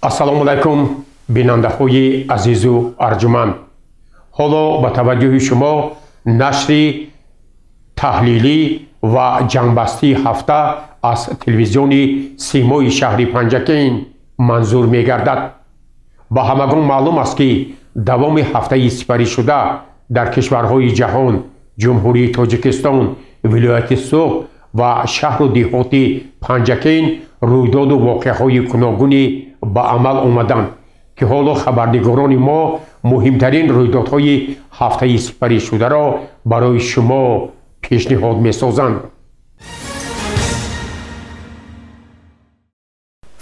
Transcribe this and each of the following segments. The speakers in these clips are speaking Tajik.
ассалому алайкум бинандаҳои азизу арҷуманд. ҳоло ба таваҷҷӯҳи шумо нашри таҳлилӣ ва ҷанбастии ҳафта аз телевизиони симои шаҳри Панҷакейн манзур мегардад. ба ҳамагон маълум аст ки давоми ҳафтаи сипаришуда дар кишварҳои ҷаҳон ҷумҳурии Тоҷикистон, вилояти Суғд ва шаҳру деҳоти Панҷакейн рӯйдоду воқеаҳои гуногуне ба амал омаданд ки ҳоло хабарнигорони мо муҳимтарин рӯйдодҳои ҳафтаи сипаришударо барои шумо пешниҳод месозанд.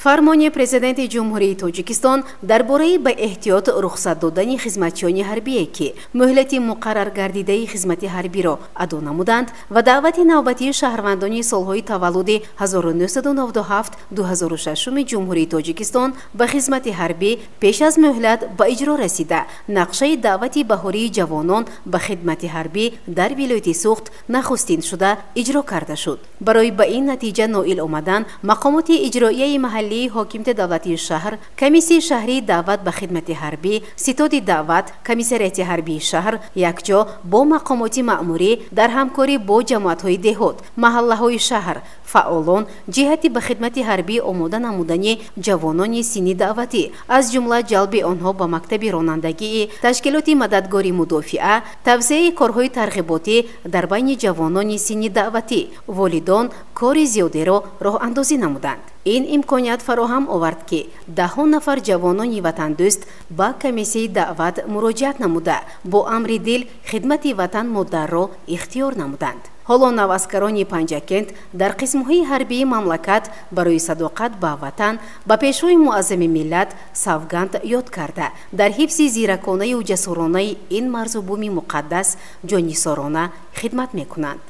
фармони президенти ҷумҳурии Тоҷикистон дар бораи ба эҳтиёт рухсат додани хизматчиёни ҳарбие ки муҳлати муқаррар гардидаи хизмати ҳарбиро адо намуданд ва даъвати навбатии шаҳрвандони солҳои таваллуди 1997-2006 ҷумҳурии Тоҷикистон ба хизмати ҳарбӣ пеш аз муҳлат ба иҷро расида, нақшаи даъвати баҳории ҷавонон ба хидмати ҳарбӣ дар вилояти Суғд нахустин шуда иҷро карда шуд. Барои ба ин натиҷа ноил омадан, мақомоти иҷроияи маҳаллии ҳокимияти давлатии шаҳр, комиссияи шаҳрии даъват ба хидмати ҳарбӣ, ситоди даъват, комиссарияти ҳарбии шаҳр якҷо бо мақомоти маъмурӣ дар ҳамкорӣ бо ҷамоатҳои деҳот, маҳаллаҳои шаҳр, фаъолон ҷиҳати ба хидмати ҳарбӣ омода намудани ҷавонони синни даъватӣ, аз ҷумла ҷалби онҳо ба мактаби ронандагии ташкилоти мададгори мудофиа, тавсеаи корҳои тарғиботӣ дар байни ҷавонони синни даъватӣ, волидон кори зиёдеро роҳандозӣ намуданд. ин имконият фароҳам овард ки даҳҳо нафар ҷавонони ватандӯст ба комиссияи даъват муроҷиат намуда бо амри дил хидмати ватан моддарро ихтиёр намуданд. ҳоло наваскарони Панҷакент дар қисмҳои ҳарбии мамлакат барои садоқат ба ватан ба пешвои муаззами миллат савганд ёд карда дар ҳифзи зираконаю ҷасуронаи ин марзу буми муқаддас ҷонисорона хидмат мекунанд.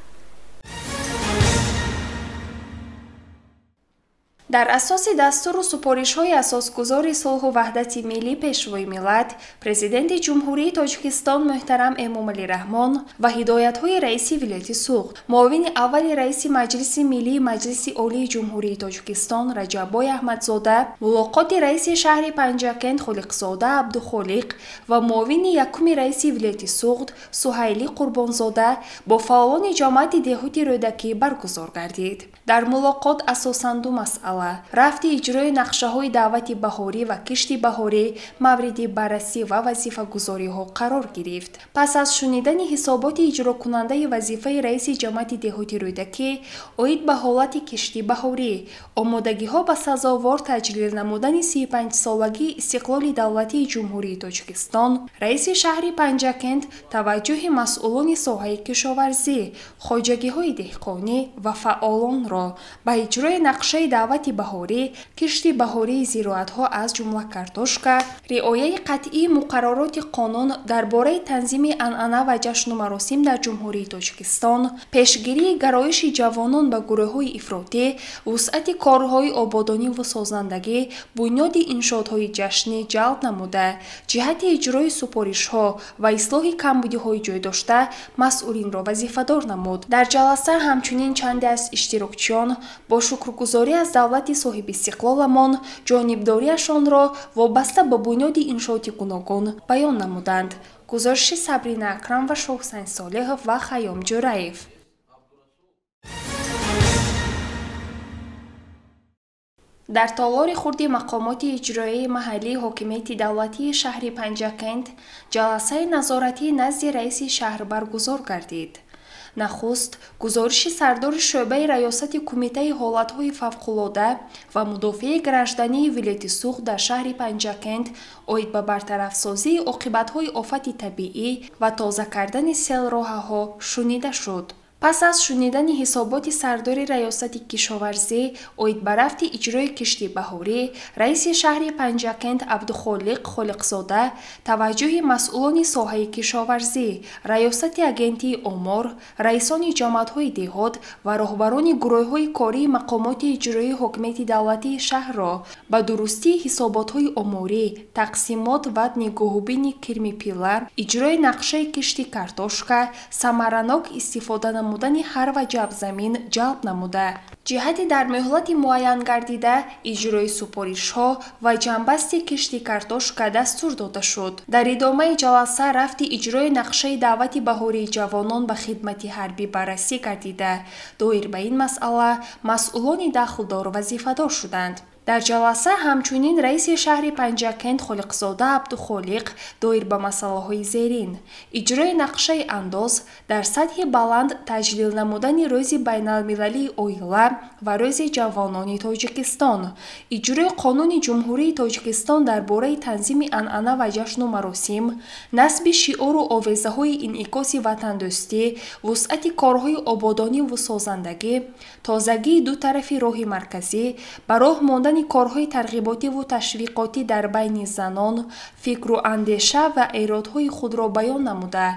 дар асоси дастуру супоришҳои асосгузори сулҳу ваҳдати миллӣ пешвои миллат, президенти ҷумҳурии Тоҷикистон муҳтарам Эмомалӣ Раҳмон ва ҳидоятҳои раиси вилояти Суғд, муовини аввали раиси Маҷлиси Миллии Маҷлиси Олии Ҷумҳурии Тоҷикистон Раҷаббой Аҳмадзода, мулоқоти раиси шаҳри Панҷакент Холиқзода Абдухолиқ ва муовини якуми раиси вилояти Суғд Суҳайли Қурбонзода бо фаъолони ҷамоати деҳоти Рӯдакӣ баргузор гардид. дар мулоқот асосан ду масъала рафти иҷрои нақшаҳои даъвати баҳорӣ ва кишти баҳорӣ мавриди баррасӣ ва вазифагузориҳо қарор гирифт. пас аз шунидани ҳисоботи иҷрокунандаи вазифаи раиси ҷамоати деҳоти Рӯдакӣ оид ба ҳолати кишти баҳорӣ, омодагиҳо ба сазовор таҷлил намудани 35-солагии истиқлоли давлатии ҷумҳурии Тоҷикистон, раиси шаҳри Панҷакент таваҷҷӯҳи масъулони соҳаи кишоварзӣ, хоҷагиҳои деҳқонӣ ва фаъолонро ба иҷрои нақшаи даъвати баҳорӣ, кишти баҳории зироатҳо аз ҷумла картошка, риояи қатъии муқаррароти қонун дар бораи танзими анъана ва ҷашну маросим дар ҷумҳурии Тоҷикистон, пешгирии гароиши ҷавонон ба гурӯҳҳои ифротӣ, вусъати корҳои ободониву созандагӣ, бунёди иншоотҳои ҷашнӣ ҷалб намуда, ҷиҳати иҷрои супоришҳо ва ислоҳи камбудиҳои ҷойдошта масъулинро вазифадор намуд. дар ҷаласа ҳамчунин чанде аз иштирокчиён бо шукргузорӣ аз давлати соҳибистиқлоламон ҷонибдориашонро вобаста ба бунёди иншооти гуногун баён намуданд. гузориши Сабрина Акрам ва Шоҳсайн Солеҳов ва Хаём Ҷураев. дар толори хурди мақомоти иҷроияи маҳаллии ҳокимияти давлатии шаҳри Панҷакент ҷаласаи назоратии назди раиси шаҳр баргузор гардид. нахуст гузориши сардори шӯъбаи раёсати кумитаи ҳолатҳои фавқулода ва мудофиаи граждании вилояти Суғд дар шаҳри Панҷакент оид ба бартарафсозии оқибатҳои офати табиӣ ва тоза кардани селроҳаҳо шунида шуд. пас аз шунидани ҳисоботи сардори раёсати кишоварзӣ оид ба рафти иҷрои кишти баҳорӣ, раиси шаҳри Панҷакент Абдухолиқ Холиқзода таваҷҷӯҳи масъулони соҳаи кишоварзӣ, раёсати агентии омор, раисони ҷамоатҳои деҳот ва роҳбарони гурӯҳҳои кории мақомоти иҷроии ҳокимияти давлатии шаҳрро ба дурустии ҳисоботҳои оморӣ, тақсимот ва нигоҳубини кирми пилла, иҷрои нақшаи кишти картошка, самаранок истифода намудани ҳар ваҷаб замин ҷалб намуда, ҷиҳати дар муҳлати муайян гардида иҷрои супоришҳо ва ҷамбасти кишти картошка дастур дода шуд. Дар идомаи ҷаласа рафти иҷрои нақшаи даъвати баҳории ҷавонон ба хидмати ҳарбӣ баррасӣ гардида, доир ба ин масъала масъулони дахлдор вазифадор шуданд. дар ҷаласа ҳамчунин раиси шаҳри Панҷакент Холиқзода Абдухолиқ доир ба масъалаҳои зерин: иҷрои нақшаи андоз, дар сатҳи баланд таҷлил намудани рӯзи байналмилалии оила ва рӯзи ҷавонони Тоҷикистон, иҷрои Қонуни Ҷумҳурии Тоҷикистон дар бораи танзими анъана ва ҷашну маросим, насби шиору овезаҳои инъикоси ватандӯстӣ, вусъати корҳои ободониву созандагӣ, тозагии ду тарафи роҳи марказӣ, ба роҳ мондани корҳои тарғиботиву ташвиқотӣ дар байни занон, фикру андеша ва эродҳои худро баён намуда,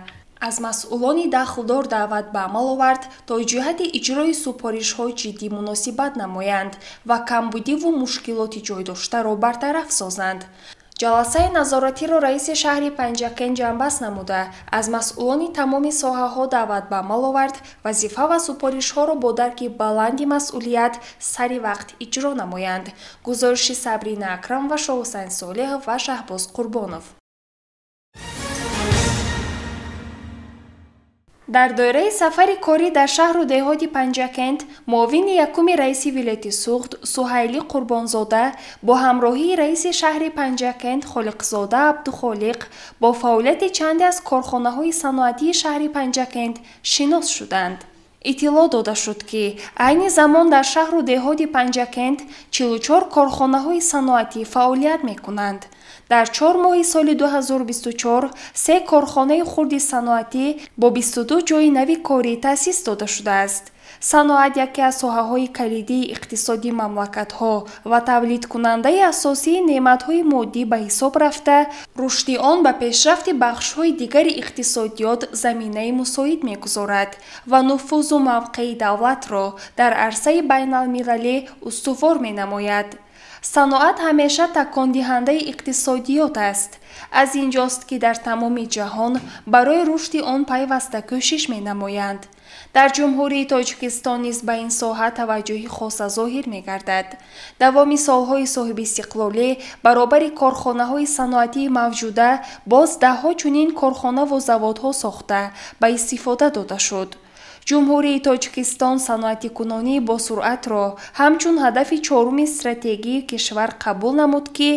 аз масъулони дахлдор даъват ба амал овард, то ҷиҳати иҷрои супоришҳо ҷиддӣ муносибат намоянд ва камбудиву мушкилоти ҷойдоштаро бартараф созанд. ҷаласаи назоратиро раиси шаҳри Панҷакент ҷамъбаст намуда, аз масъулони тамоми соҳаҳо даъват ба амал овард, вазифа ва супоришҳоро бо дарки баланди масъулият сари вақт иҷро намоянд. гузориши Сабрина Акрамова, Шоҳусайн Солеҳов ва Шаҳбоз Қурбонов. дар доираи сафари корӣ дар шаҳру деҳоти Панҷакент, муовини якуми раиси вилояти Суғд Суҳайли Қурбонзода бо ҳамроҳии раиси шаҳри Панҷакент Холиқзода Абдухолиқ бо фаъолияти чанде аз корхонаҳои саноатии шаҳри Панҷакент шинос шуданд. иттилоъ дода шуд, ки айни замон дар шаҳру деҳоти Панҷакент 44 корхонаҳои саноатӣ фаъолият мекунанд. дар 4 моҳи соли 2024 3 корхонаи хурди саноатӣ бо 22 ҷойи нави корӣ таъсис дода шудааст. саноат яке аз соҳаҳои калидии иқтисодии мамлакатҳо ва тавлидкунандаи асосии неъматҳои моддӣ ба ҳисоб рафта, рушди он ба пешрафти бахшҳои дигари иқтисодиёт заминаи мусоид мегузорад ва нуфузу мавқеи давлатро дар арсаи байналмилалӣ устувор менамояд. саноат ҳамеша такондиҳандаи иқтисодиёт аст. аз инҷост, ки дар тамоми ҷаҳон барои рушди он пайваста кӯшиш менамоянд. дар ҷумҳурии Тоҷикистон низ ба ин соҳа таваҷҷӯҳи хоса зоҳир мегардад. давоми солҳои соҳиби истиқлолӣ баробари корхонаҳои саноатии мавҷуда боз даҳҳо чунин корхонаву заводҳо сохта ба истифода дода шуд. ҷумҳурии Тоҷикистон саноатикунонии босуръатро ҳамчун ҳадафи чоруми стратегии кишвар қабул намуд, ки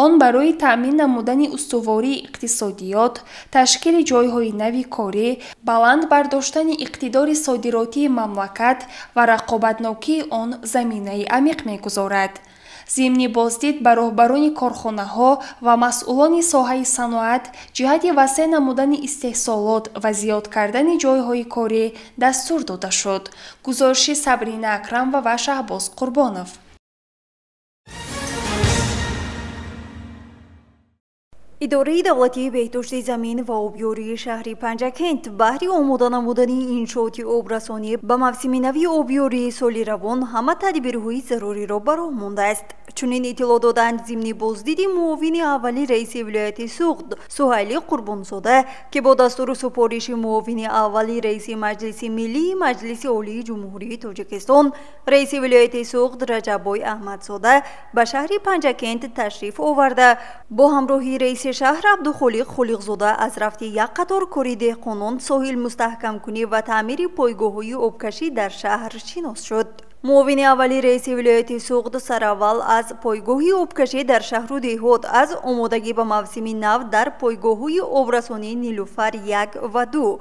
он барои таъмин намудани устувории иқтисодиёт, ташкили ҷойҳои нави корӣ, баланд бардоштани иқтидори содиротии мамлакат ва рақобатнокии он заминаи амиқ мегузорад. зимни боздид ба роҳбарони корхонаҳо ва масъулони соҳаи саноат ҷиҳати васеъ намудани истеҳсолот ва зиёд кардани ҷойҳои корӣ дастур дода шуд. гузориши Сабрина Акрамова ва Шаҳбоз Қурбонов. идораи давлатии беҳдошти замин ва обёрии шаҳри Панҷакент баҳри омода намудани иншооти обрасонӣ ба мавсими нави обёрии соли равон ҳама тадбирҳои заруриро ба роҳ мондааст. чунин иттилоъ доданд зимни боздиди муовини аввали раиси вилояти Суғд Суҳайли Қурбонзода, ки бо дастуру супориши муовини аввали раиси маҷлиси миллии маҷлиси олии ҷумҳурии Тоҷикистон раиси вилояти Суғд Раҷаббой Аҳмадзода ба шаҳри Панҷакент ташриф оварда бо ҳамроҳии раиси шаҳр Абдухолиқ Холиқзода аз рафти як қатор кори деҳқонон, соҳил мустаҳкамкунӣ ва таъмири пойгоҳҳои обкашӣ дар шаҳр шинос шуд. муовини аввали раиси вилояти Суғд сараввал аз пойгоҳи обкашӣ дар шаҳру деҳот, аз омодагӣ ба мавсими нав дар пойгоҳҳои обрасонии Нилуфар 1 ва 2,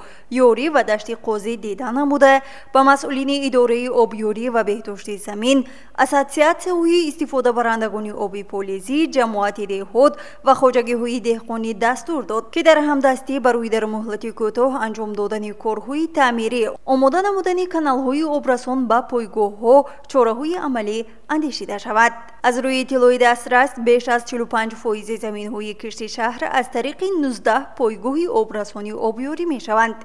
ёрӣ ва дашти Қозӣ дида намуда, ба масъулини идораи обёрӣ ва беҳдошти замин, ассотсиатсияҳои истифодабарандагони оби полизӣ, ҷамоати деҳот ва хоҷагиҳои деҳқонӣ дастур дод, ки дар ҳамдастӣ барои дар муҳлати кӯтоҳ анҷом додани корҳои таъмирӣ, омода намудани каналҳои обрасон ба пойгоҳҳо, чораҳои амалӣ андешида шавад. аз рӯи иттилои дастрас беш аз 45% заминҳои кишти шаҳр аз тариқи 19 пойгоҳи обрасонӣ обёрӣ мешаванд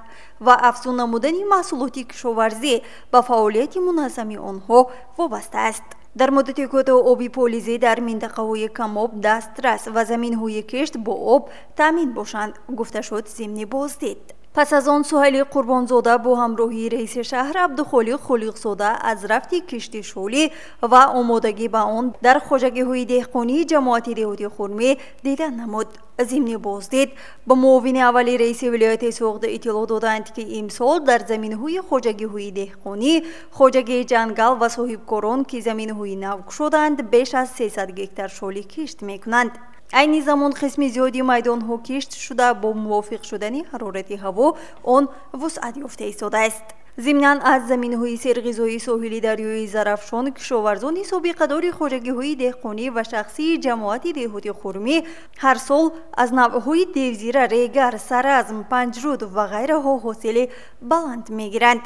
ва афзун намудани маҳсулоти кишоварзӣ ба фаъолияти муназзами онҳо вобаста аст. дар муддати кӯтоҳ оби полизӣ дар минтақаҳои камоб, дастрас ва заминҳои кишт бо об таъмин бошанд, гуфта шуд зимни боздид. پس از آن سهیل قربانزاده با همراهی رئیس شهر عبدالخالق خالقزاده از رفت کشتی شغلی و آمادگی به آن در خواجگی‌های دهقانی جماعت دهاتی خرمی دیدن نمود. ضمن بازدید به معاون اول رئیس ولایت سوخت اطلاع دادند که امسال در زمین‌های خواجگی‌های دهقانی، خواجگی جنگل و صاحبکاران که زمین‌های نو شدند بیش از 300 گکتار شغلی کشت می‌کنند. این زمان قسم زیادی میدان‌ها کشت شده با موافق شدن حرارت هوا آن وسعت یافته ایستاده است. ضمناً از زمین‌های سرغیزهای ساحلی دریای زرافشان کشاورزان سابقه‌دار خواجگی‌های دهقانی و شخصی جماعت دهاتی خرمی هر سال از نوع‌های دیوزیر، ریگر، سرزم، پنجرود و غیرها حاصل بلند می‌گیرند.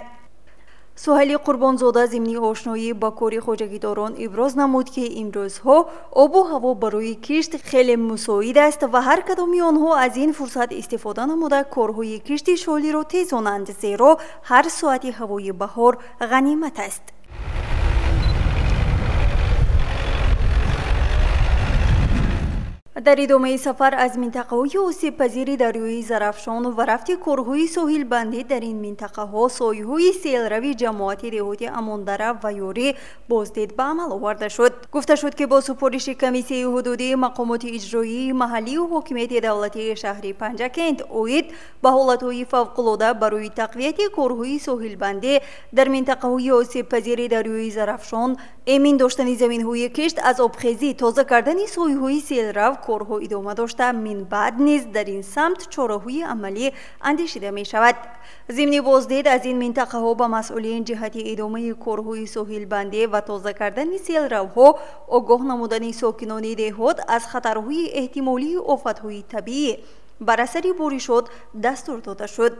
سهیل قربانزاده ضمن آشنایی با کار خواجگیداران ابراز نمود که امروزها آب و هوا برای کشت خیلی مساعد است و هر کدام آنها از این فرصت استفاده نموده کارهای کشت شغلی را تیزانند، زیرا هر ساعت هوای بهار غنیمت است. در ادامه سفر از منطقه‌های آسیب پذیر دریای زرافشان و رفت کارهای ساحل بندی در این منطقه‌ها سایه‌های سیلروی جماعت دهاتی اماندره و یاری بازدید به عمل آورده شد. گفته شد که با سپارش کمیته حدودی مقامات اجرایی محلی و حاکمیت دولتی شهر پنجکند اوید به حالت‌های فوق‌العاده برای تقویت کارهای ساحل بندی در منطقه‌های آسیب پذیر دریای زرافشان، امین داشتن زمین‌های کشت از آبخیزی، تازه کردن سایه‌های سیلرو کارها ادامه داشته، من بعد نیز در این سمت چاره‌های عملی اندیشیده می شود. ضمن بازدید از این منطقه ها به مسئولین جهت ادامه کارهای ساحل بندی و تازه کردن سیلروها آگاه نمودن ساکنان دهات از خطرهای احتمالی آفت‌های طبیعی بر اثر بارشات دستور داده شد.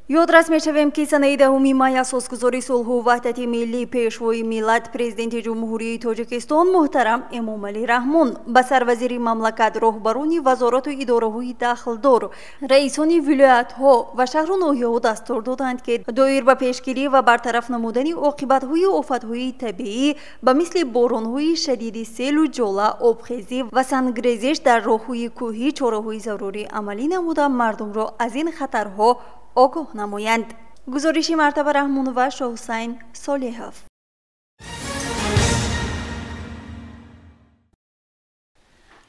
یادرس می‌شویم که سنه 10 می اساسگذاری صلح و وحدت ملی پیشوای ملت پرزیدنت جمهوری تاجیکستان محترم امامعلی رحمان به سروزیر مملکت، راهبران وزارت و اداره‌های داخلدار، رئیسان ولایت‌ها و شهر و ناحیه‌ها دستور دادند که دایر به پیشگیری و برطرف نمودن عاقبت‌های آفت‌های طبیعی به مثل باران‌های شدید، سیل و جوله، آبخیزی و سنگریزش در راه‌های کوهی چاره‌های ضروری عملی نموده مردم را از این خطرها آگاه نمایند. گزارش مرتبه رحمان و شاه حسین صالحов.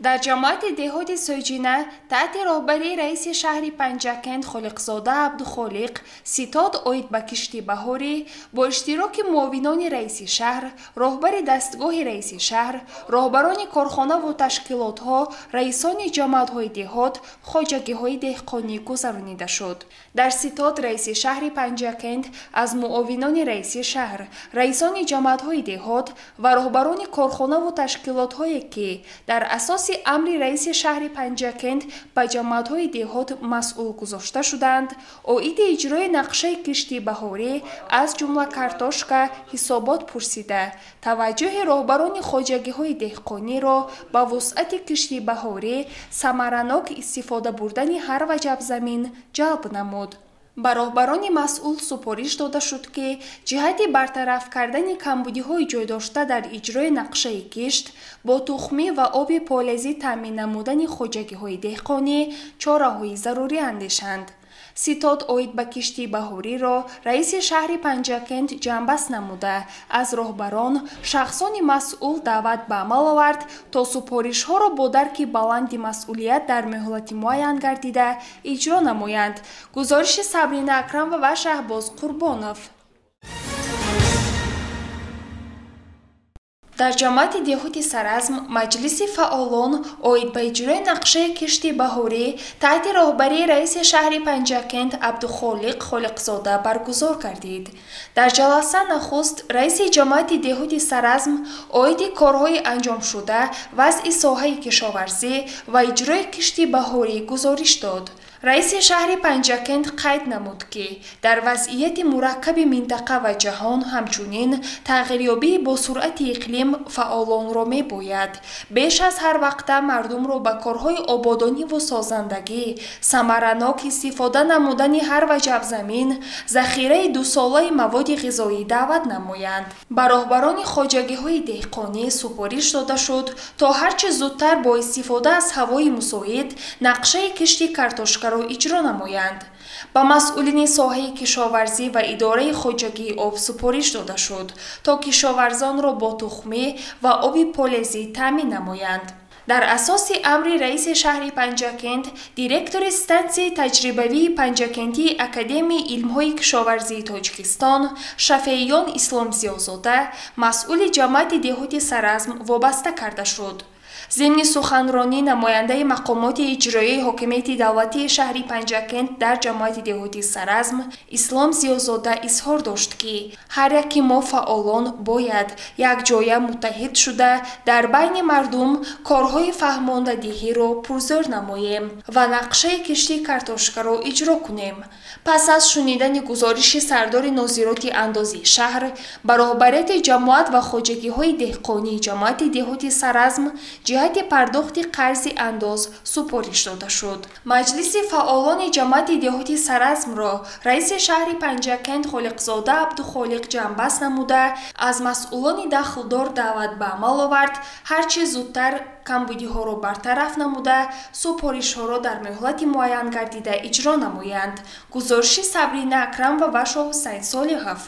در جماعت دهات سویجینه تحت راهبری رئیس شهر پنجکند خالقزاده عبدالخالق ستاد اوید به کشتی بهاری با اشتراک معاونان رئیس شهر، راهبر دستگاه رئیس شهر، راهبران کارخانه و تشکیلات‌ها، رئیسان جماعت‌های دهات، خواجگی‌های دهقانی گذرانیده شد. در ستاد رئیس شهر پنجکند از معاونان رئیس شهر، رئیسان جماعت‌های دهات و راهبران کارخانه و تشکیلات‌هایی که در اساس امر رئیس شهر پنجکند به جماعت‌های دهات مسئول گذاشته شدند، اوید اجرای نقشه کشتی بهاری از جمله کارتوشکا، حسابات پرسیده، توجه راهبران خواجگی‌های دهقانی را به وسعت کشتی بهاری ثمرناک استفاده بردن هر وجب زمین جلب نمود. به راهبران مسئول سپارش داده شد که جهت برطرف کردن کمبودی‌های جای داشته در اجرای نقشه کشت با تخمی و آب پالایزی تامین نمودن خواجگی‌های دهقانی چاره‌های ضروری اندیشند. ستاد اوید به کشتی بهاری را رئیس شهر پنجکند جنبست نموده از راهبران شخصان مسئول دعوت به عمل آورد تا سپارش‌ها را با درک بلند مسئولیت در مهلت معین گردیده اجرا نمایند. گزارش صبرین اکرم و شهباز قربانов. در جماعت دهات سرزم مجلس فعالان اوید به اجرای نقشه کشتی بهاری تحت راهبری رئیس شهر پنجکند عبدالخالق خالقزاده برگزار گردید. در جلسه نخست رئیس جماعت دهات سرزم اوید کارهای انجام شده، وضع ساحه کشاورزی و اجرای کشتی بهاری گزارش داد. رئیس شهر پنجکند قید نمود که در وضعیت مرکب منطقه و جهان همچنین تغییریابی با سرعت اقلیم فعالان را می باید بیش از هر وقت مردم را به کارهای آبادانی و سازندگی ثمرناک استفاده نمودن هر وجب زمین، ذخیره 2 ساله مواد غذایی دعوت نمایند. به راهبران خواجگی‌های دهقانی سپارش داده شد تا هرچه زودتر با استفاده از هوای مساعد نقشه کشتی کارتوشکا картошкаро иҷро намоянд. ба масъулини соҳаи кишоварзӣ ва идораи хоҷагии об супориш дода шуд, то кишоварзонро бо тухмӣ ва оби полезӣ таъмин намоянд. дар асоси амри раиси шаҳри Панҷакент, директори стансияи таҷрибавии Панҷакентии Академияи илмҳои кишоварзии Тоҷикистон Шафеён Ислом Зиёзода масъули ҷамъияти деҳоти Саразм вобаста карда шуд. ضمن سخنرانی نماینده مقامات اجرایی حاکمیت دولتی شهر پنجکند در جمعیت دهاتی سرزم اسلام زیازاده اظهار داشت که هر یک ما فعالان باید یک جای متحد شده در بین مردم کارهای فهماندهی را پرزور نماییم و نقشه کشتی کارتوشکا را اجرا کنیم. پس از شنیدن گزارش سردار ناظرات اندازی شهر، برابریت جماعت و خواجگی های دهقانی جماعت دهاتی سرزم جهت پرداخت قرض انداز سپارش داده شد. مجلس فعالان جماعت دهاتی سرزم را رئیس شهر پنجکند خالقزاده عبدالخالق جنبست نموده از مسئولان دخلدار دعوت به عمل آورد هرچه زودتر کمبودی ها را برطرف نموده سپارش ها را در مهلت معین گردیده اجرا نمایند. گزارش صبرین اکرم و بشا حسین صالحов.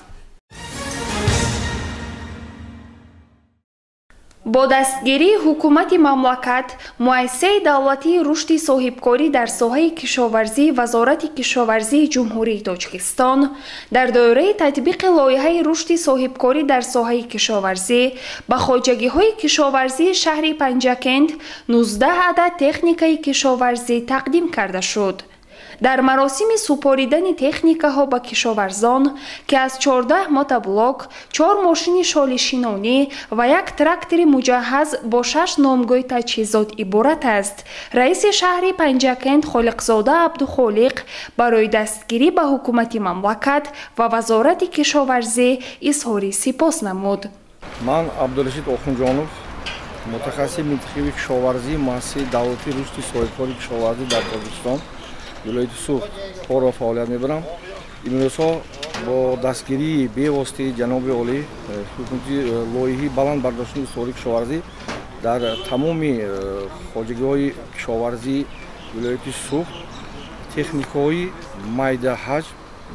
با دستگیری حکومت مملکت، مؤسسه دولتی رشد صاحبکاری در ساحه کشاورزی وزارت کشاورزی جمهوری تاجیکستان در دوره تطبیق لایحه رشد صاحبکاری در ساحه کشاورزی به خواجگی‌های کشاورزی شهر پنجکند 19 عدد تکنیکای کشاورزی تقدیم کرده شد. در مراسم سپاریدن تکنیکاها به کشاورزان که از 14 موتوبلوک، 4 ماشین شالشینانی و یک تراکتور مجهز با 6 نامگوی تجهیزات عبارت است، رئیس شهر پنجکند خالقزاده عبدالخالق برای دستگیری به حکومت مملکت و وزارت کشاورزی اظهار سپاس نمود. من عبدالرشید آخونجانوف، متخصص منطقه کشاورزی مؤسسه دولتی رشد صاحبکاری کشاورزی در تاجیکستان ولایت سوخت را فعالیت می‌برم. امروزها با دستگیری به‌واسطه جناب عالی حکومتی لایحه بلند برداشتن استواری کشاورزی در تمام خواجگی‌های کشاورزی ولایت سوخت تکنیک‌های مایده حجم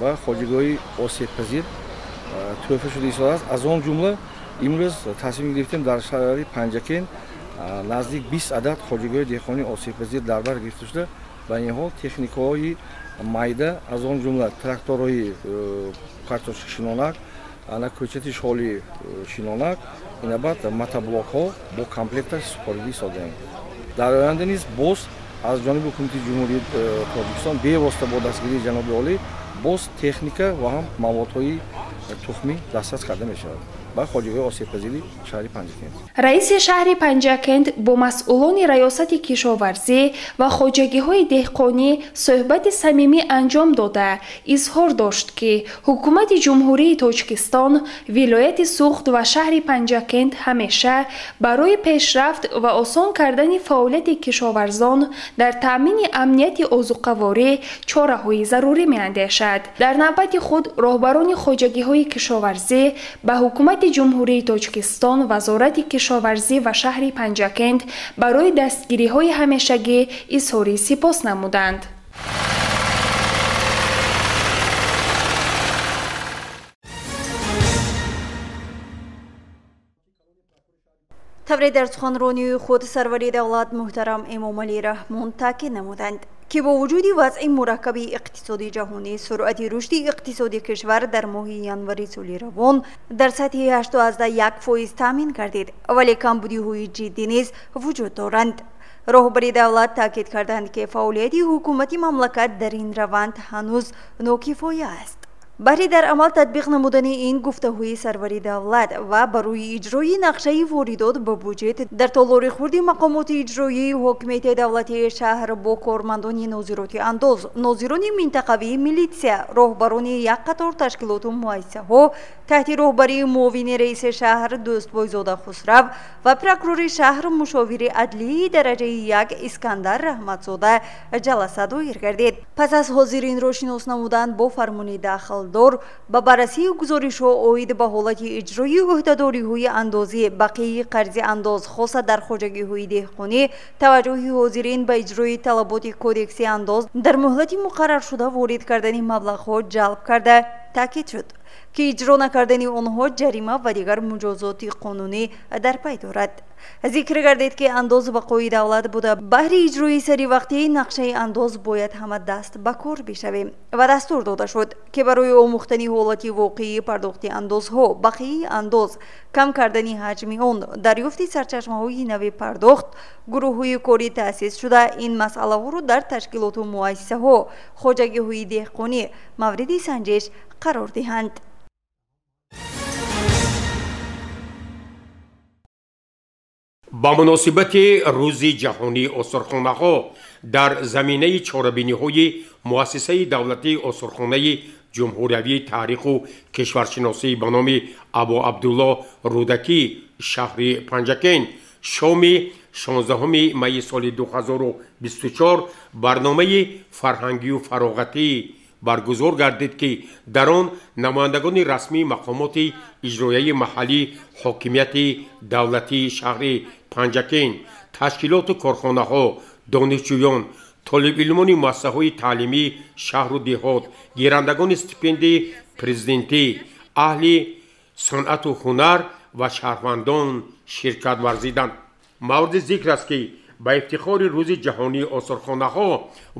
و خواجگی‌های آسیب‌پذیر توفیق شده است. از آن جمله امروز تصمیم گرفتیم در شهر پنجکند نزدیک 20 عدد خواجگی‌های دهقانی آسیب‌پذیر در بر گرفته شده. و این حال تکنیک‌های مایده از آن جمله تراکتورهای کارتوشک شینانک، کوچتی شالی شینانک، این بعد موتوبلوک‌ها با کامپلکت سپردگی سازیم. در آینده نیز باز از جانب حکومت جمهوری تاجیکستان به واسطه با دستگیری جناب عالی باز تکنیک و هم موادهای تخمی دسترس کرده می‌شود. رئیس شهر پنجکند با مسئولان ریاست کشاورزی و خواجگی‌های دهقانی صحبت صمیمی انجام داده اظهار داشت که حکومت جمهوری تاجیکستان ولایت سوخت و شهر پنجکند همیشه برای پیشرفت و آسان کردن فعالیت کشاورزان در تامین امنیت آذوقه‌واری چاره‌های ضروری می‌اندیشد. در نوبت خود راهبران خواجگی‌های کشاورزی به حکومت جمهوری تاجیکستان وزارت کشاورزی و شهر پنجکند برای دستگیری های همیشگی اظهار سپاس نمودند. тавре дар суханронии худ сарвари давлат муҳтарам эмомалӣ раҳмон таъкид намуданд ки бо вуҷуди вазъи мураккаби иқтисоди ҷаҳонӣ суръати рушди иқтисоди кишвар дар моҳи январи соли равон дар сатҳи 8.1% таъмин гардид, вале камбудиҳои ҷиддӣ низ вуҷуд доранд. роҳбари давлат таъкид карданд ки фаъолияти ҳукумати мамлакат дар ин раванд ҳанӯз нокифоя аст. баҳри дар амал татбиқ намудани ин гуфтаҳои сарвари давлат ва ба рӯи иҷрои нақшаи воридот ба буҷет дар толори хурди мақомоти иҷроии ҳокимияти давлатии шаҳр бо кормандони нозироти андоз, нозирони минтақавии милитсия, роҳбарони як қатор ташкилоту муассисаҳо таҳти роҳбарии муовини раиси шаҳр Дӯстбойзода Хусрав ва прокурори шаҳр мушовири адлии дараҷаи 1 Искандар Раҳматзода ҷаласа доир гардид. пас аз ҳозиринро шинос намуданд бо фармони дахл амалдор ба баррасии гузоришҳо оид ба ҳолати иҷрои ӯҳдадориҳои андозии бақияи қарзи андоз хоса дар хоҷагиҳои деҳқонӣ таваҷҷӯҳи ҳозирин ба иҷрои талаботи кодекси андоз дар муҳлати муқарраршуда ворид кардани маблағҳо ҷалб карда таъкид шуд ки иҷро накардани онҳо ҷарима ва дигар муҷозоти қонунӣ дар пай дорад. зикр гардид ки андоз бақои давлат буда баҳри иҷрои саривақтии нақшаи андоз бояд ҳама даст ба кор бишавем ва дастур дода шуд ки барои омӯхтани ҳолати воқеии пардохти андозҳо, бақияи андоз, кам кардани ҳаҷми он, дарёфти сарчашмаҳои нави пардохт, гурӯҳҳои корӣ таъсис шуда ин масъалаҳоро дар ташкилоту муассисаҳо, хоҷагиҳои деҳқонӣ мавриди санҷиш қарор диҳанд. ба муносибати рӯзи ҷаҳонии осорхонаҳо дар заминаи чорабиниҳои муассисаи давлатии осорхонаи ҷумҳуриявии таъриху кишваршиносӣ ба номи Абу Абдулло Рӯдакӣ шаҳри Панҷакен шоми 16 майи соли 2024 барномаи фарҳангию фароғатӣ баргузор гардид ки дар он намояндагони расмии мақомоти иҷроияи маҳаллӣ, ҳокимияти давлатии шаҳри Панҷакен, ташкилоту корхонаҳо, донишҷӯён, толибилмони муассисаҳои таълимии шаҳру деҳот, гирандагони стипендии президентӣ, аҳли санъату ҳунар ва шаҳрвандон ширкат варзиданд. мавриди зикр аст ки ба ифтихори рӯзи ҷаҳонии осорхонаҳо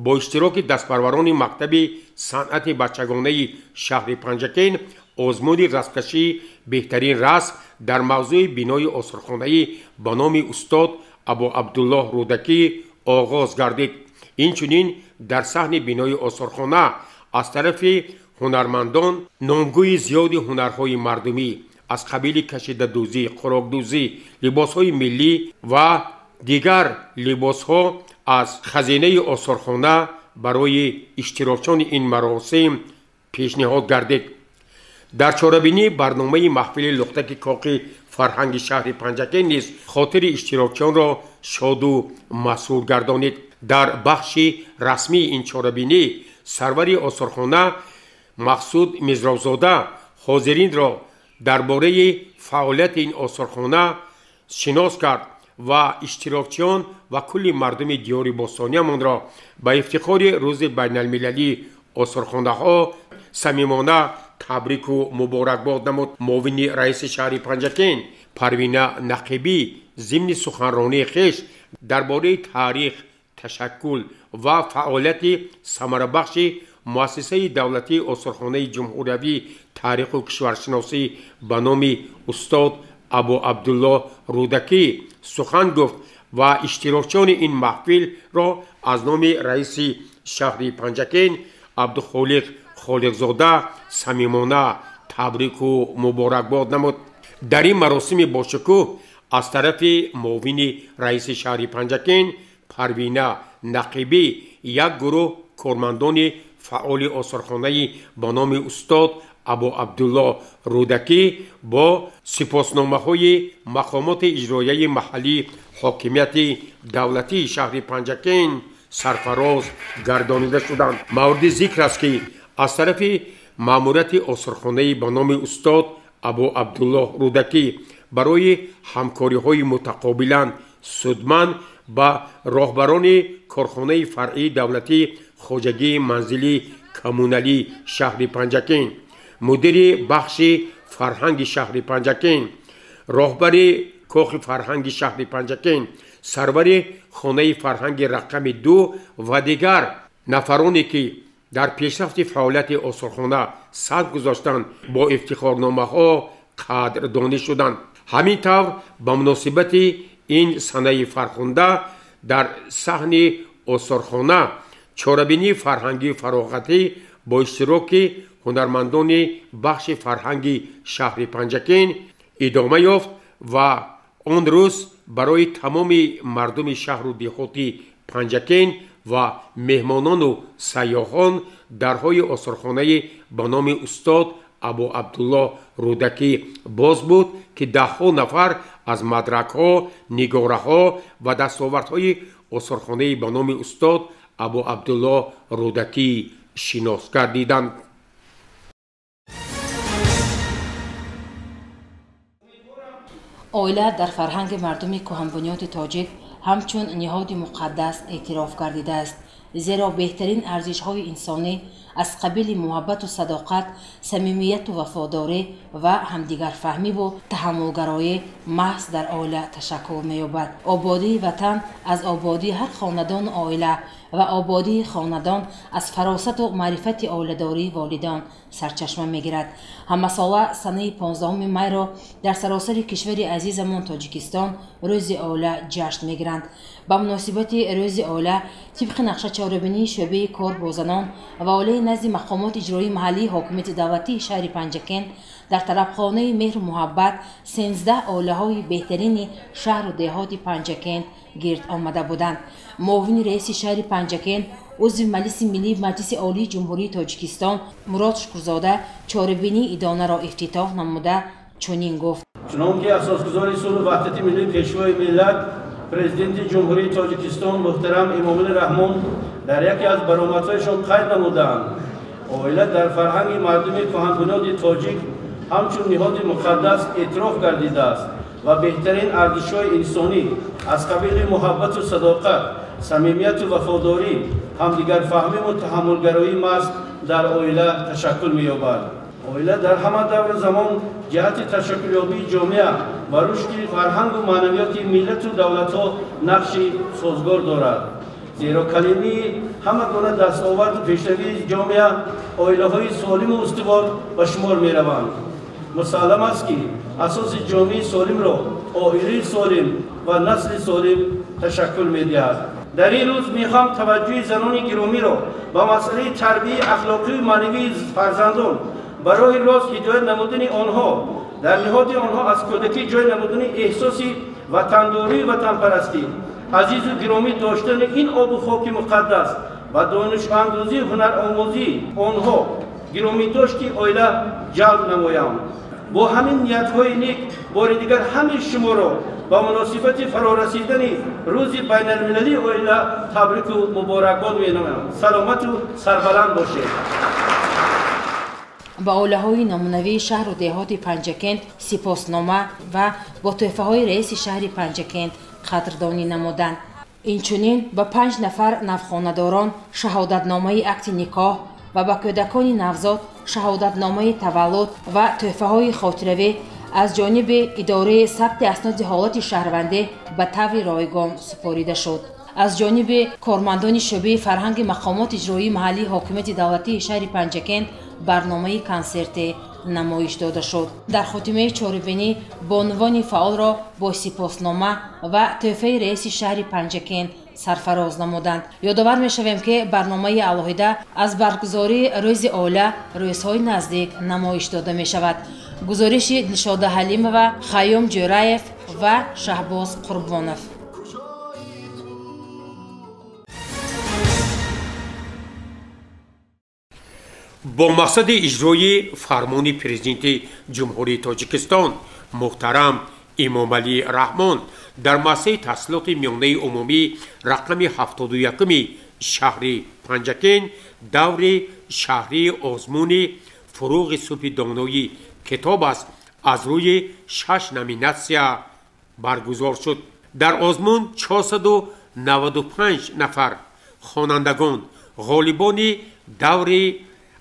бо иштироки дастпарварони мактаби санъати бачагонаи шаҳри Панҷакен озмуни расткашии беҳтарин расм дар мавзӯи бинои осорхонаӣ ба номи устод Абу Абдулло Рӯдакӣ оғоз гардид. инчунин дар саҳни бинои осорхона аз тарафи ҳунармандон номгӯи зиёди ҳунарҳои мардумӣ аз қабили кашидадӯзӣ, хӯрокдӯзӣ, либосҳои миллӣ ва дигар либосҳо аз хазинаи осорхона барои иштирокчони ин маросим пешниҳод гардид. дар чорабинии барномаи маҳфили лухтаки коқи фарҳанги шаҳри Панҷакен низ хотири иштирокчиёнро шоду масрур гардонид. дар бахши расмии ин чорабинӣ сарвари осорхона Мақсуд Мизровзода ҳозиринро дар бораи фаъолияти ин осорхона шинос кард ва иштирокчиён ва кулли мардуми диёри Бостониямонро ба ифтихори рӯзи байналмилалии осорхонаҳо самимона табрику муборакбод намуд. муовини раиси шаҳри Панҷакен Парвина Нақибӣ зимни суханронии хеш дар бораи таърих, ташаккул ва фаъолияти самарабахши муассисаи давлатии осорхонаи ҷумҳуриявии таъриху кишваршиносӣ ба номи устод Абу Абдулло Рӯдакӣ сухан гуфт ва иштирокчиёни ин маҳфилро аз номи раиси шаҳри Панҷакен Абдухолиқ Холиқзода самимона табрику муборакбод намуд. дар ин маросими бошукӯҳ аз тарафи муовини раиси шаҳри Панҷакен Парвина Нақибӣ як гурӯҳ кормандони фаъоли осорхонаи ба номи устод Абу Абдулло Рӯдакӣ бо сипосномаҳои мақомоти иҷроияи маҳаллӣ, ҳокимияти давлатии шаҳри Панҷакен сарфароз гардонида шуданд. мавриди зикр аст ки аз тарафи маъмурияти осорхонаи ба номи устод Абу Абдулло Рӯдакӣ барои ҳамкориҳои мутақобилан судманд ба роҳбарони корхонаи фаръии давлатии хоҷагии манзилии коммуналии шаҳри Панҷакен, мудири бахши фарҳанги шаҳри Панҷакен, роҳбари кохи фарҳанги шаҳри Панҷакен, сарвари хонаи фарҳанги рақами 2 ва дигар нафароне ки дар пешрафти фаъолияти осорхона сабт гузоштанд бо ифтихорномаҳо қадрдонӣ шуданд. ҳамин тавр ба муносибати ин санаи фархунда дар саҳни осорхона чорабинии фарҳангии фароғатӣ бо иштироки ҳунармандони бахши фарҳанги шаҳри Панҷакен идома ёфт ва он рӯз барои тамоми мардуми шаҳру деҳоти Панҷакен ва меҳмонону сайёҳон дарҳои осорхонаи ба номи устод Абу Абдулло Рӯдакӣ боз буд ки даҳҳо нафар аз мадракҳо, нигораҳо ва дастовардҳои осорхонаи ба номи устод Абу Абдулло Рӯдакӣ шинос гардиданд. оила дар фарҳанги мардуми кӯҳанбунёди тоҷик ҳамчун ниҳоди муқаддас эътироф гардидааст, зеро беҳтарин арзишҳои инсонӣ аз қабили муҳаббату садоқат, самимияту вафодорӣ ва ҳамдигарфаҳмиву таҳаммулгароӣ маҳз дар оила ташаккул меёбад. Ободии ватан аз ободии ҳар хонадону оила ва ободии хонадон аз фаросату маърифати оиладории волидон сарчашма мегирад. Ҳамасола санаи 15 майро дар саросари кишвари азизамон Тоҷикистон рӯзи оила ҷашн мегиранд. ба муносибати рӯзи оила тибқи нақша чорабинии шӯъбаи кор бо занон ва оилаи назди мақомоти иҷроии маҳаллии ҳокимияти давлатии шаҳри Панҷакент дар талабхонаи меҳру муҳаббат 13 оилаҳои беҳтарини шаҳру деҳоти Панҷакент гирд омада буданд. муовини раиси шаҳри Панҷакент узви маҷлиси миллии маҷлиси олии ҷумҳурии Тоҷикистон Мурод Шукрзода чорабинии идонаро ифтитоҳ намуда чунин гуфт: чунон ки асосгузори сулҳу ваҳдати миллӣ пешвои миллат президенти ҷумҳурии Тоҷикистон муҳтарам Эмомалӣ Раҳмон дар яке аз баромадҳояшон қайд намуданд, оила дар фарҳанги мардуми кӯҳанбунёди тоҷик ҳамчун ниҳоди муқаддас эътироф гардидааст ва беҳтарин арзишҳои инсонӣ аз қабили муҳаббату садоқат, самимияту вафодорӣ, ҳамдигарфаҳмиву таҳаммулгароӣ маҳз дар оила ташаккул меёбад. оила дар ҳама давру замон ҷиҳати ташаккулёбии ҷомеа ва рушди фарҳангу маънавиёти миллату давлатҳо нақши созгор дорад. зеро калимаи ҳама гуна дастоварду пешравии ҷомеа оилаҳои солиму устувор ба шумор мераванд. мусаллам аст ки асоси ҷомеаи солимро оилаи солим ва насли солим ташаккул медиҳад. дар ин рӯз мехоҳам таваҷҷӯҳи занони гиромиро ба масъалаи тарбияи ахлоқию маънавии фарзандон барои рост ҳидоят намудани онҳо, дар ниҳоди онҳо аз кӯдакӣ ҷой намудани эҳсоси ватандорию ватанпарастӣ, азизу гиромӣ доштани ин обу хоки муқаддас ва донишандозию ҳунаромӯзии онҳо гиромидошти оила ҷалб намоям. бо ҳамин ниятҳои нек бори дигар ҳамаи шуморо ба муносибати фарорасидани рӯзи байналмилалии оила табрику муборакбод менамоям. саломату сарбаланд бошед. ба оилаҳои намунавии шаҳру деҳоти Панҷакент сипоснома ва бо тӯҳфаҳои раиси шаҳри Панҷакент қадрдонӣ намуданд. инчунин ба 5 нафар навхонадорон шаҳодатномаи акти никоҳ ва ба кӯдакони навзод шаҳодатномаи таваллуд ва тӯҳфаҳои хотиравӣ аз ҷониби идораи сабти асноди ҳолати шаҳрвандӣ ба таври ройгон супорида шуд. аз ҷониби кормандони шӯъбаи фарҳанги мақомоти иҷроии маҳаллии ҳокимияти давлатии шаҳри Панҷакент барномаи консерте намоиш дода шуд. дар хотимаи чорабинӣ бонувони фаъолро бо сипоснома ва тӯҳфаи раиси шаҳри Панҷакент сарфароз намуданд. ёдовар мешавем ки барномаи алоҳида аз баргузории рӯзи оила рӯзҳои наздик намоиш дода мешавад. гузориши Дилшода Ҳалимова, Хаём Ҷӯраев ва Шаҳбоз Қурбонов. бо мақсади иҷрои фармони президенти ҷумҳурии Тоҷикистон муҳтарам Эмомалӣ Раҳмон дар масъалаи таҳсилоти миёнаи умумӣ рақами 71-ми шаҳри Панҷакент даври шаҳрии озмуни фуруғи субҳи доноӣ китоб аст аз рӯи 6 номинатсия баргузор шуд. дар озмун 495 нафар хонандагон ғолибони даври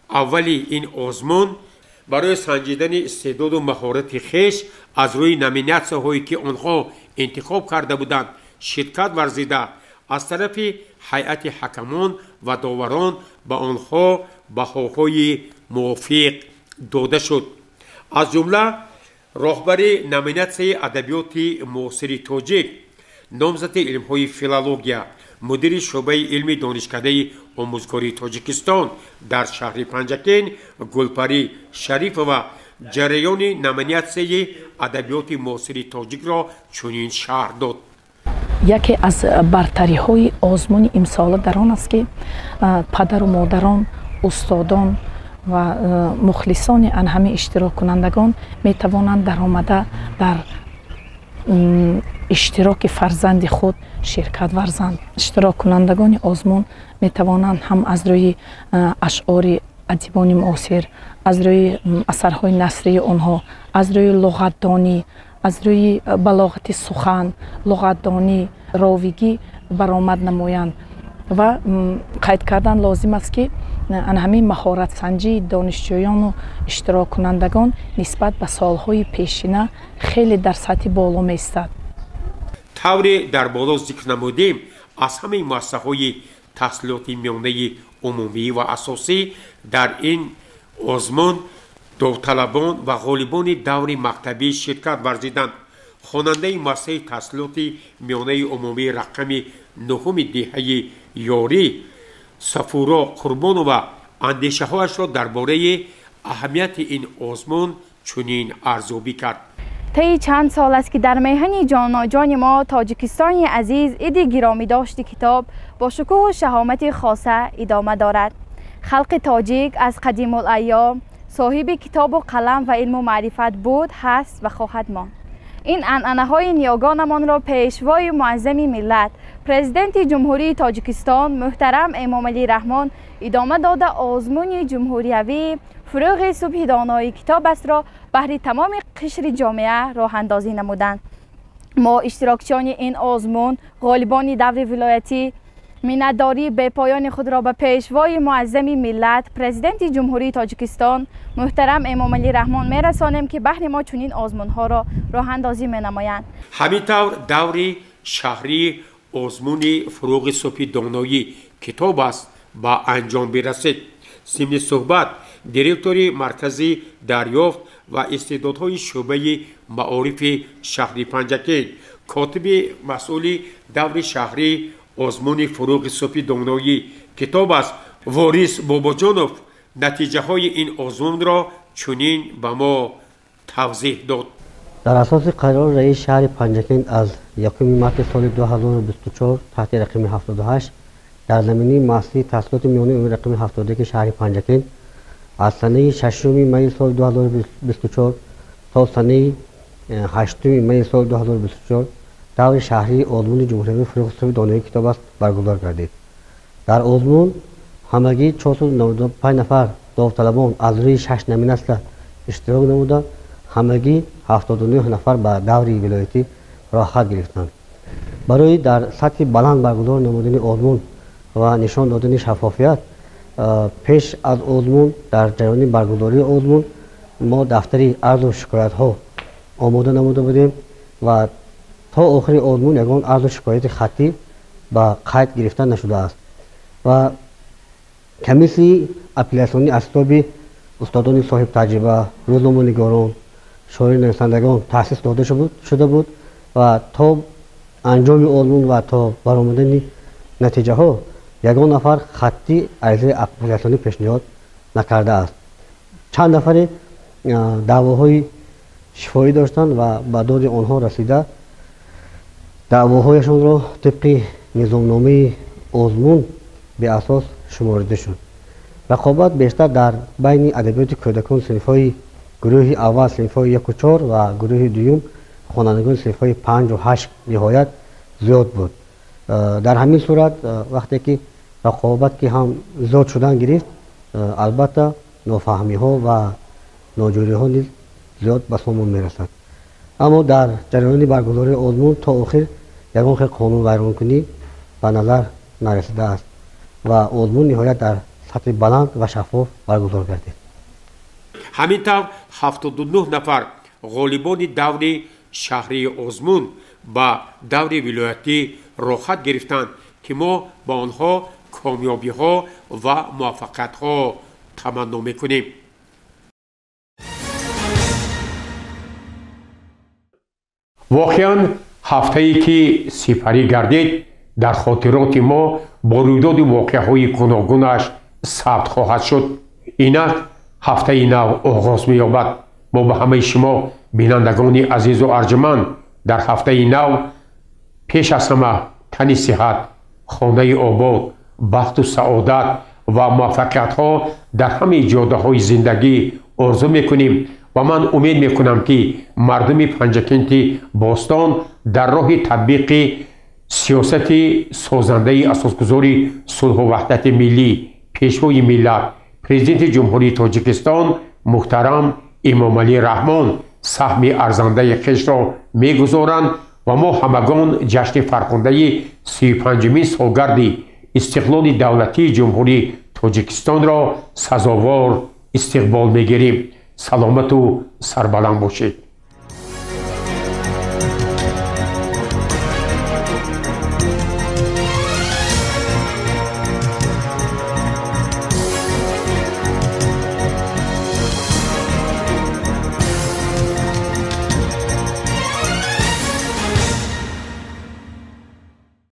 аввали ин озмун барои санҷидани истеъдоду маҳорати хеш аз рӯи номинатсияҳое ки онҳо интихоб карда буданд ширкат варзида аз тарафи ҳайати ҳакамон ва доварон ба онҳо баҳоҳои мувофиқ дода шуд. аз ҷумла роҳбари номинатсияи адабиёти муосири тоҷик, номзади илмҳои филология, мудири шӯъбаи илми донишкадаи омӯзгории Тоҷикистон дар шаҳри Панҷакент Гулпарӣ Шарифова ҷараёни номинатсияи адабиёти муосири тоҷикро чунин шарҳ дод. яке аз бартариҳои озмуни имсола дар он аст ки падару модарон, устодон ва мухлисони ан ҳама иштироккунандагон метавонанд даромада дар иштироки фарзанди худ ширкат варзанд. иштироккунандагони озмун метавонанд ҳам аз рӯи ашъори адибони муосир, аз рӯи асарҳои насрии онҳо, аз рӯи луғатдонӣ аз рӯи балоғати сухан, луғатдонӣ, ровигӣ баромад намоянд ва қайд кардан лозим аст ки ҳамин маҳоратсанҷии донишҷӯёну иштироккунандагон нисбат ба солҳои пешина хеле дар сатҳи боло меистад. тавре дар боло зикр намудем, аз ҳамаи муассисаҳои таҳсилоти миёнаи умумӣ ва асосӣ дар ин озмун довталабон ва ғолибони даври мактабӣ ширкат варзиданд. хонандаи муассисаи таҳсилоти миёнаи умумии рақами 9-уми деҳаи ёрӣ Сафуро Қурбонова андешаҳояшро дар бораи аҳамияти ин озмун чунин арзёбӣ кард. طی چند سال است که در میهن جان ما تاجیکستانی عزیز ایدی گرامی داشت کتاب با شکوه و شهامت خاصه ادامه دارد. خلق تاجیک از قدیم الایام صاحب کتاب و قلم و علم و معرفت بود، هست و خواهد ماند. این عنعنه های نیاگانمان را پیشوای معظم ملت پرزیدنت جمهوری تاجیکستان محترم امام علی رحمان ادامه داده آزمون جمهوریوی فروغ صبح دانایی کتاب است را بهر تمام قشر جامعه راه اندازی نمودند. ما اشتراکچیان این آزمون غالبان دور ولایتی منتداری به پایان خود را به پیشوای معظم ملت پرزیدنت جمهوری تاجیکستان محترم امام علی رحمان میرسانیم که بهر ما چنین آزمون ها را راه اندازی می نمایند. همینطور دوری شهری آزمون فروغ صبح دانایی کتاب است با انجام برسید. ضمن صحبت دیرکتوری مرکزی دریافت و استعدادهای شعبه معارف شهری پنجکین، کاتب مسئول دور شهری آزمون فروغ صبح دانایی کتاب است واریس باباجانوف نتیجه های این آزمون را چنین به ما توضیح داد. در اساس قرار رئیس شهر پنجکین از 1 مارس سال 2024 تحت رقم 78 در زمینه مؤسسه تحصیلات میانه عمومی رقم 71 شهر پنجکین از سنه 6 می سال 2024 تا سنه 8 می سال 2024 دور شهری آزمون جمهوری فروغ صبح دانایی کتاب است برگزار گردید. در آزمون همگی 495 نفر داوطلبان از روی 6 نمونه اشتراک نمودند. همگی 79 نفر به دوری ولایتی راحت گرفتند. برای در سطح بلند برگزار نمودن آزمون و نشان دادن شفافیت پیش از آزمون در جریان برگزاری آزمون ما دفتری عرض و شکایت ها آماده نموده بودیم و تا آخر آزمون یگان عرض و شکایت خطی با قید گرفته نشده است و کمیسی اپلیکیشنی اسباب استادان صاحب تجربه، روزنامه‌نگاران، شاعر نویسندگان تأسیس داده شده بود و تا انجام آزمون و تا برآمدن نتیجه ها یگان نفر خطی از اپلیکیشنی پیشنهاد نکرده است. چند نفر دعواهای شفاهی داشتند و به داد آنها رسیده دعواهایشان را طبق نظامنامه آزمون به اساس شمارده شد. رقابت بیشتر در بین ادبیات کودکان صنف‌های گروه اول صنف‌های 1 و 4 و گروه دوم خوانندگان صنف‌های 5 و 8 نهایت زیاد بود. در همین صورت وقتی که رقابت که هم زیاد شدن گرفت البته نافهمی‌ها و ناجوری‌ها نیز زیاد به سامون می‌رسد. اما در جریان برگزاری آزمون تا آخر یگان خیلی قانون ویرانکنی به نظر نرسیده است و آزمون نهایت در سطح بلند و شفاف برگزار گردید. همینطور 79 نفر غالبان دوری شهری آزمون با دوری ولایتی راحت گرفتند که ما با آنها کامیابی ها و موفقیت ها تمنا میکنیم. واقعا هفته‌ای که سپری گردید در خاطرات ما با رویداد واقعه‌های گوناگونش ثبت خواهد شد. اینک هفته نو آغاز می‌یابد. ما به همه شما بینندگان عزیز و ارجمند در هفته نو پیش از همه تن صحت، خانه آباد، بخت و سعادت و موفقیت ها در همه جاده های زندگی آرزو میکنیم و من امید میکنم که مردم پنجکینت باستان در راه تطبیق سیاست سازنده اساسگذاری صلح و وحدت ملی پیشوای ملت پرزیدنت جمهوری تاجیکستان محترم امام علی رحمان سهم ارزنده خیش را میگذارند و ما همگان جشن فرخنده 35مین سالگرد استقلال دولتی جمهوری تاجیکستان را سزاوار استقبال میگیریم. سلامت و سربلند باشید.